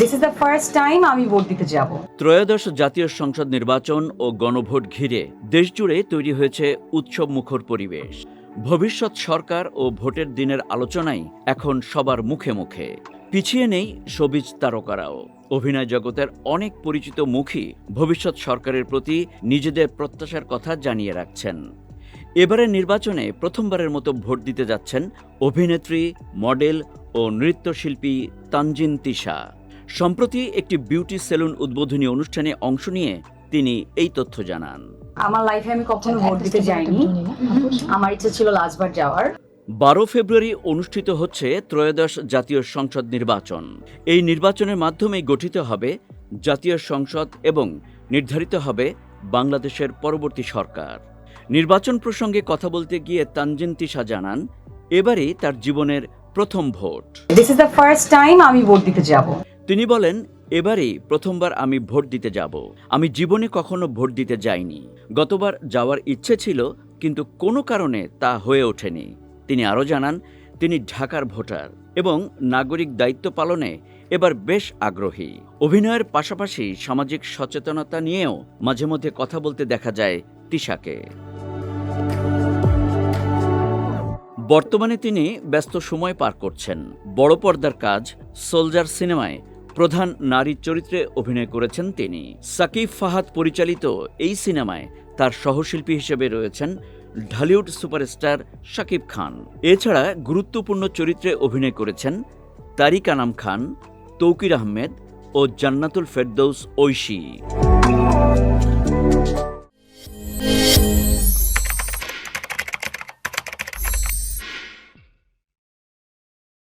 This is the first time আমি vote দিতে যাব। ত্রয়োদশ জাতীয় সংসদ নির্বাচন ও গণভোট ঘিরে দেশজুড়ে তৈরি হয়েছে উৎসবমুখর পরিবেশ। ভবিষ্যৎ সরকার ও ভোটের দিনের আলোচনাই এখন সবার মুখে মুখে। পিছিয়ে নেই শোবিজ তারকারাও। অভিনয় জগতের অনেক পরিচিত মুখই ভবিষ্যৎ সরকারের প্রতি নিজেদের প্রত্যাশার কথা জানিয়ে রাখছেন। এবারের নির্বাচনে প্রথমবারের মতো ভোট দিতে যাচ্ছেন অভিনেত্রী, মডেল ও নৃত্যশিল্পী তানজিন তিশা। সম্প্রতি একটি বিউটি সেলুন উদ্বোধনী অনুষ্ঠানে অংশ নিয়ে তিনি এই তথ্য জানান। আমার লাইফে আমি কখনো ভোট দিতে যাইনি, আমার ইচ্ছা ছিল লাস্টবার যাওয়ার। 12 ফেব্রুয়ারি অনুষ্ঠিত হচ্ছে ত্রয়োদশ জাতীয় সংসদ নির্বাচন। এই নির্বাচনের মাধ্যমেই গঠিত হবে জাতীয় সংসদ এবং নির্ধারিত হবে বাংলাদেশের পরবর্তী সরকার। নির্বাচন প্রসঙ্গে কথা বলতে গিয়ে তানজিন তিশা জানান, এবারই তার জীবনের প্রথম vote. This is the first time আমি ভোট দিতে যাব। তিনি বলেন, এবারই প্রথমবার আমি ভোট দিতে যাব। আমি জীবনে কখনো ভোট দিতে যাইনি। গতবার যাওয়ার ইচ্ছে ছিল, কিন্তু কোনো কারণে তা হয়ে ওঠেনি। তিনি আরও জানান, তিনি ঢাকার ভোটার এবং নাগরিক দায়িত্ব পালনে এবার বেশ আগ্রহী। অভিনয়ের পাশাপাশি সামাজিক সচেতনতা নিয়েও মাঝে মধ্যে কথা বলতে দেখা যায় তিশাকে। বর্তমানে তিনি ব্যস্ত সময় পার করছেন। বড় পর্দার কাজ সোলজার সিনেমায় প্রধান নারী চরিত্রে অভিনয় করেছেন তিনি। সাকিব ফাহাদ পরিচালিত এই সিনেমায় তার সহশিল্পী হিসেবে রয়েছেন ঢালিউড সুপারস্টার শাকিব খান। এছাড়া গুরুত্বপূর্ণ চরিত্রে অভিনয় করেছেন তারিক আনাম খান, তৌকির আহমেদ ও জান্নাতুল ফেরদৌস ঐশী।